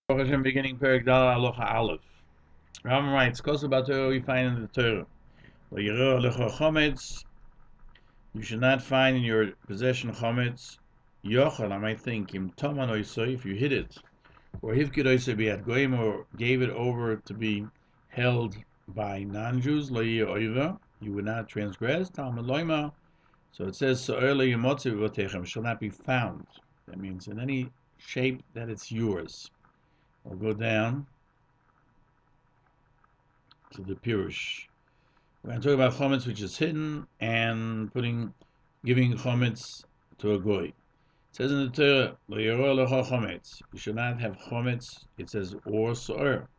Beginning Perek Halacha Aleph. Rambam writes, "Kos about Torah we find in the Torah. Hilchos Chametz, you should not find in your possession chametz. Yochel, I might think, im toman oisoi, if you hid it, or hivkid oisoi biat goyim, or gave it over to be held by non-Jews. Lo yeh oiva, you would not transgress. Talmud loima. So it says, so early yemotzi v'votechem shall not be found. That means in any shape that it's yours." I'll go down to the Peirush. We're going to talk about chametz which is hidden and giving chametz to a goy. It says in the Torah, "Lo yirah lecha chametz." You should not have chametz. It says or so'er.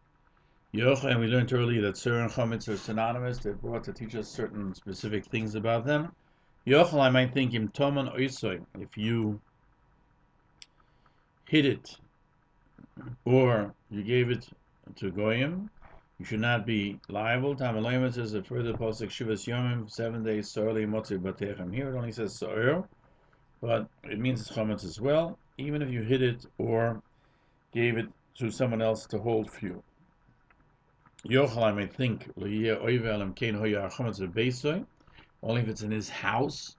Yochel, and we learned earlier that so'er and chametz are synonymous. They're brought to teach us certain specific things about them. Yochel, I might think, im toman oisoi, if you hid it or you gave it to goyim, you should not be liable. Talmud says a further posuk Shivas Yomim, 7 days, So'er Motzi Batechem. Here it only says So'er, but it means it's chametz as well, even if you hid it or gave it to someone else to hold for you. Yochel, I may think, only if it's in his house.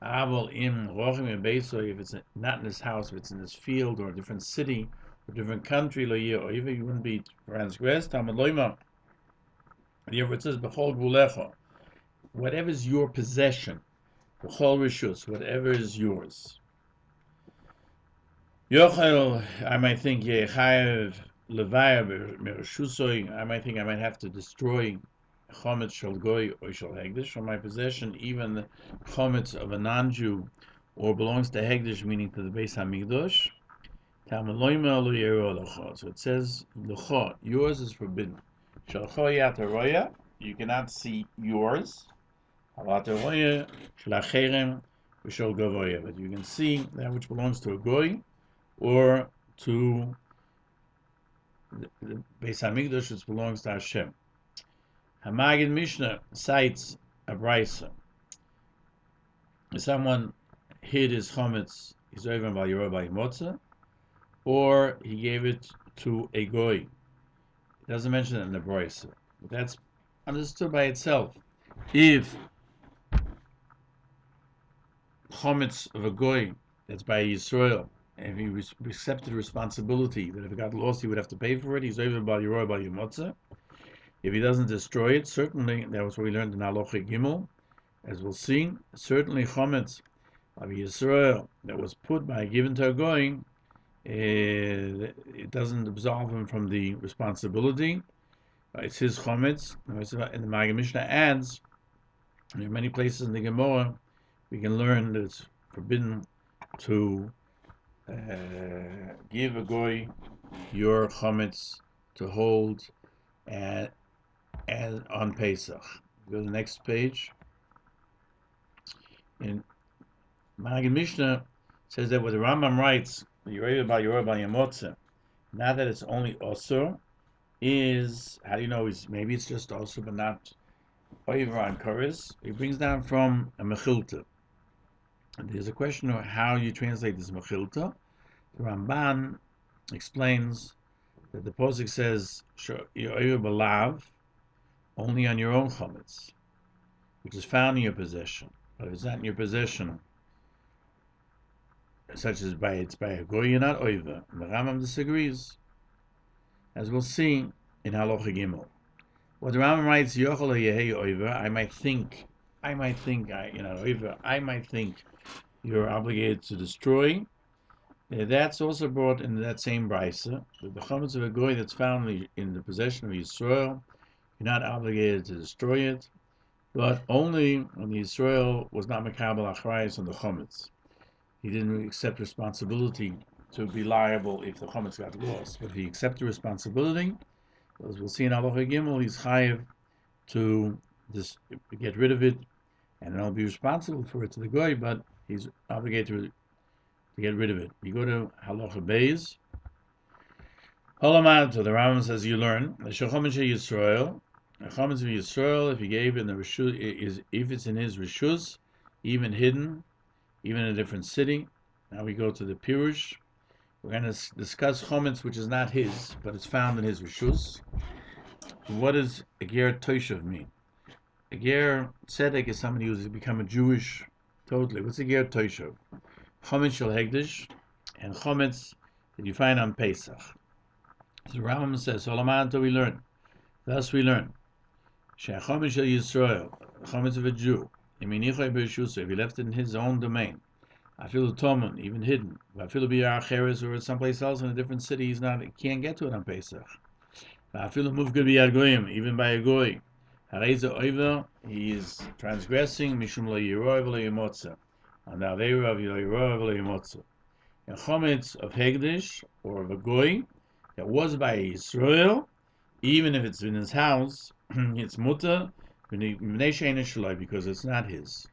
Aval im rochim beisoy, if it's not in his house, if it's in his field or a different city or different country, you wouldn't be transgressed. Talmud loima. Here it says b'chol gulecha, whatever is your possession, b'chol rishus, whatever is yours. Yochel, I might think yechayev levaya merushusoy. I might think I might have to destroy chametz shel goy or shel hegdish from my possession, even the chametz of a non-Jew or belongs to hegdish, meaning to the Beis Hamikdash. Talmud loima lo yirah lecha. So it says lecha, yours is forbidden. Shel choyat haroya, you cannot see yours. Halat haroya shel acherem v'shel gavoya, but you can see that which belongs to a goy or to the Beis Hamikdash, which belongs to Hashem. Hamagid Mishnah cites a brisa. If someone hid his chametz, he's over by Yerobah Motzah, or he gave it to a goy. It doesn't mention it in the brisa, but that's understood by itself. If chametz of a goy that's by Yisrael, and if he accepted responsibility that if it got lost he would have to pay for it, he's over by Yerobah Motzah. If he doesn't destroy it, certainly, that was what we learned in Halacha Gimel, as we'll see, certainly chametz of Yisrael that was given to a goy, it doesn't absolve him from the responsibility. It's his chametz. And the Maggid Mishnah adds, in many places in the Gemara, we can learn that it's forbidden to give a goy your chametz to hold and on Pesach. Go to the next page. In Maggid Mishnah says that what the Rambam writes, Yerobah Motzah, not that it's only osur, is, how do you know, maybe it's just osur but not over on Koris. He brings down from a mechilta. And there's a question of how you translate this mechilta. The Ramban explains that the posuk says Yo'er b'lav, only on your own chametz, which is found in your possession. But if it's not in your possession, such as it's by a goy, you're not over. And the Rambam disagrees, as we'll see in Halacha Gimel. What the Rambam writes, Yochel yehei over, I might think you're obligated to destroy. That's also brought in that same brisa, that the chametz of a goy that's found in the possession of Yisrael, you're not obligated to destroy it, but only when the Yisrael was not mekabel achrayus on the chametz. He didn't accept responsibility to be liable if the chametz got lost. But if he accepted responsibility, as we'll see in Halacha Gimel, he's chayiv to get rid of it and not be responsible for it to the goy, but he's obligated to get rid of it. You go to Halacha Beis. Holamad, so the Rambam says you learn the chametz Yisrael. The chametz of Yisrael, if he gave it in the rishus, if it's in his rishus, even hidden, even in a different city. Now we go to the Peirush. We're going to discuss Chametz, which is not his, but it's found in his Rishus. What does a ger toshav mean? A ger tzedek is somebody who's become a Jewish totally. What's a ger toshav? Chametz shel hegdish and chametz that you find on Pesach. So Rambam says, "Olamad we learn." Thus we learn. Shechametz shel Yisrael, chametz of a Jew. If he left it in his own domain, I feel toman, even hidden. I feel be acheres or someplace else in a different city. He can't get to it on Pesach. I feel move could be goyim, even by a goy. He is transgressing mishum lo yiroi v'lo yimotzah. And now they of yiroi v'lo yimotzah. A chametz of hegdish or of a goy that was by Israel, even if it's in his house, it's mutter because it's not his.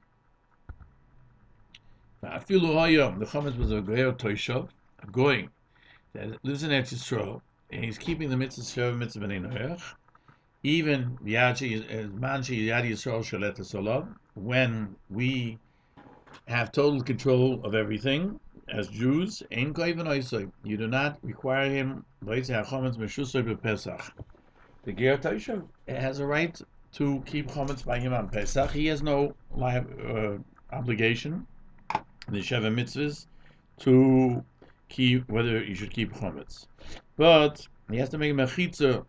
The chametz was a goy toishav, a goy that lives in Eretz Yisrael, and he's keeping the mitzvah sheva mitzvah b'nei noach, even when we have total control of everything as Jews. You do not require him. The ger toshav has a right to keep chametz by him on Pesach. He has no obligation, the sheva mitzvahs, to keep whether you should keep chametz, but he has to make a mechitza.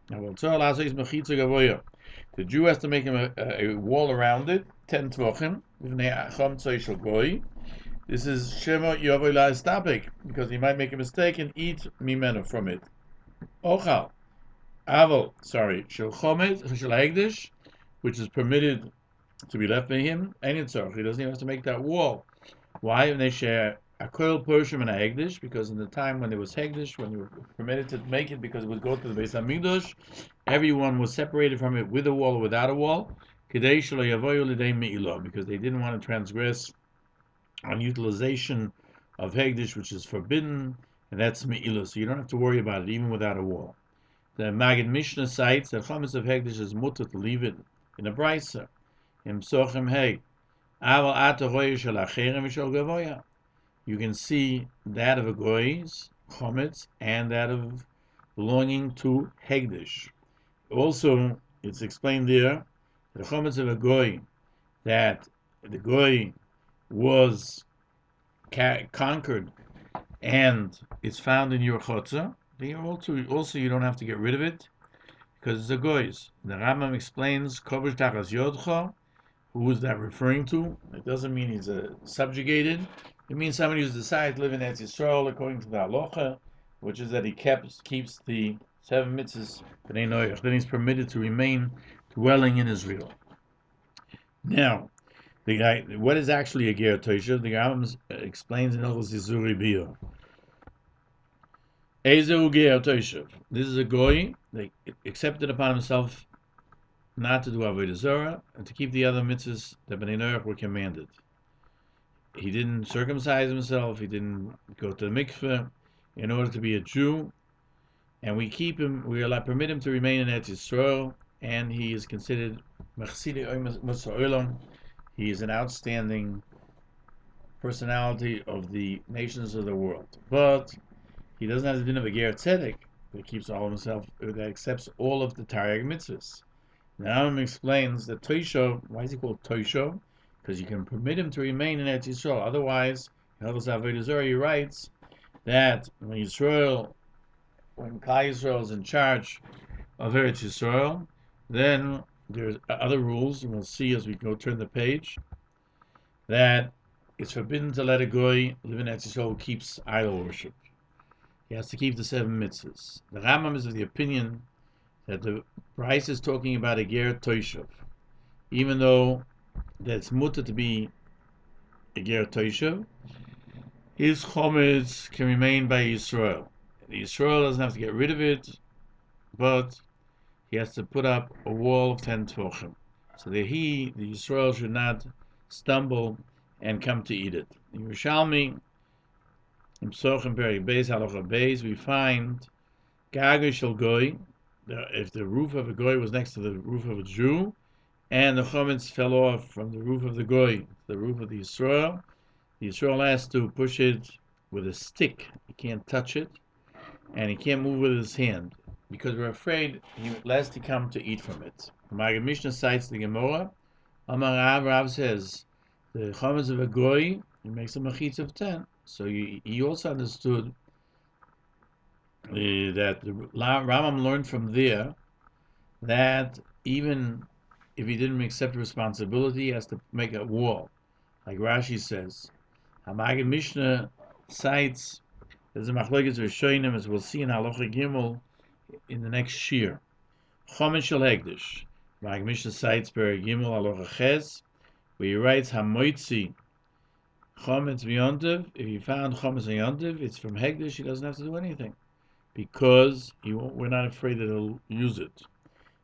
The Jew has to make him a wall around it, 10 tvochim. This is shema yavoy la'estapik, because he might make a mistake and eat mimenu from it. Ochal, shel chometz shel hegdish, which is permitted to be left by him. He doesn't even have to make that wall. Why? When they share a koil portion and a hegdish, because in the time when there was hegdish, when you were permitted to make it, because it would go to the Beis Hamikdash, everyone was separated from it with a wall or without a wall, because they didn't want to transgress on utilization of hegdish, which is forbidden, and that's me'ilah, so you don't have to worry about it even without a wall. The Maggid Mishnah cites that chametz of hegdish is mutter to leave it in a brisa. You can see that of a goy's chametz and that of belonging to hegdish. Also, it's explained there the chametz of a goy, that the goy was conquered and it's found in your chotzer. Also, you don't have to get rid of it because it's a goy's. The Rambam explains kovish tachas yodcha. Who is that referring to? It doesn't mean he's subjugated. It means somebody who's decided to live in Eretz Yisrael according to the Halacha, which is that he keeps the 7 mitzvahs b'nei noach. Then he's permitted to remain dwelling in Israel. Now, what is actually a ger toshav? The Rambam explains in Hilchos Chametz U'Matzah. This is a goy that accepted upon himself not to do avodah zarah and to keep the other mitzvahs that b'nei noach were commanded. He didn't circumcise himself. He didn't go to the mikveh in order to be a Jew, and we permit him to remain in Eretz Yisrael, and he is considered machsidi olam. He is an outstanding personality of the nations of the world, but he doesn't have the din of a ger tzedek that keeps all of himself, that accepts all of the Taryag mitzvahs. Now Rambam explains that Toisho, why is he called Toisho? Because you can permit him to remain in Eretz Yisrael. Otherwise, Hilchos Avodah Zarah, he writes that when Klal Yisrael is in charge of Eretz Yisrael, then there's other rules, and we'll see as we go turn the page, that it's forbidden to let a goy live in Eretz Yisrael who keeps idol worship. He has to keep the 7 mitzvahs. The Rambam is of the opinion that the Bryce is talking about a ger toshav, even though that's mutter to be a ger toshav, his chametz can remain by Yisrael. The Yisrael doesn't have to get rid of it, but he has to put up a wall of 10 tvochim, so that the Yisrael, should not stumble and come to eat it. In Yerushalmi, in Psochim Perek Beis Halacha Beis, we find Gaga Shel Goy, if the roof of a goy was next to the roof of a Jew, and the chametz fell off from the roof of the goy to the roof of the Yisrael has to push it with a stick. He can't touch it, and he can't move with his hand because we're afraid lest he come to eat from it. The Maggid Mishnah cites the Gemara. Amar Rav says the chametz of a goy, he makes a machitz of 10. So he also understood that the Rambam learned from there that even if he didn't accept responsibility, he has to make a wall. Like Rashi says, Hamagid Mishnah cites there's a machlokes rishonim, as we'll see in Halacha Gimel in the next shiur. Chometz shel hekdesh. Hamagid Mishnah cites Perek Gimel Halacha Ches, where he writes Hamoitzi Chometz v'yontiv. If he found Chometz v'yontiv, it's from hekdesh. He doesn't have to do anything because we're not afraid that he'll use it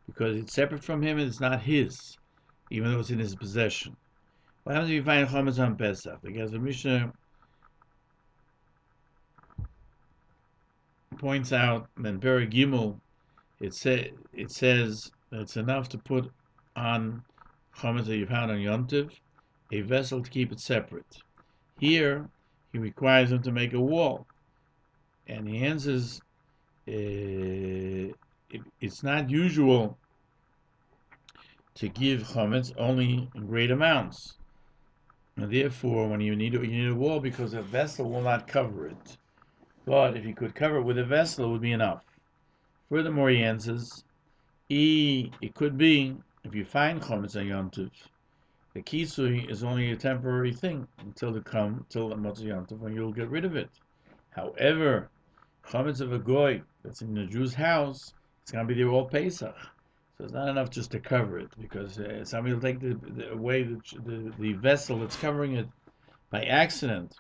because it's separate from him and it's not his, even though it's in his possession. What happens if you find Chometz on Pesach? Because the Mishnah points out in Perek Gimel, it says that it's enough to put on Chometz that you found on Yontiv, a vessel to keep it separate. Here, he requires him to make a wall, and he answers, it's not usual to give Chometz only in great amounts. And therefore, when you need a wall because a vessel will not cover it. But if you could cover it with a vessel, it would be enough. Furthermore, he answers, it could be, if you find Chometz on Yom Tov, the kisui is only a temporary thing until the Motzei Yom Tov when you'll get rid of it. However, Chometz of a goy that's in the Jew's house, it's going to be there all Pesach. So it's not enough just to cover it, because somebody will take away the vessel that's covering it by accident,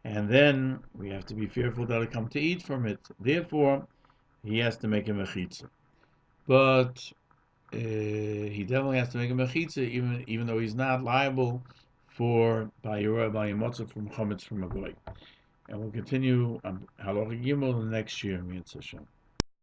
and then we have to be fearful that he'll come to eat from it. Therefore, he has to make a mechitza. But he definitely has to make a mechitza, even though he's not liable for Peirush from Chametz from a goy. And we'll continue on Halacha Gimel the next year.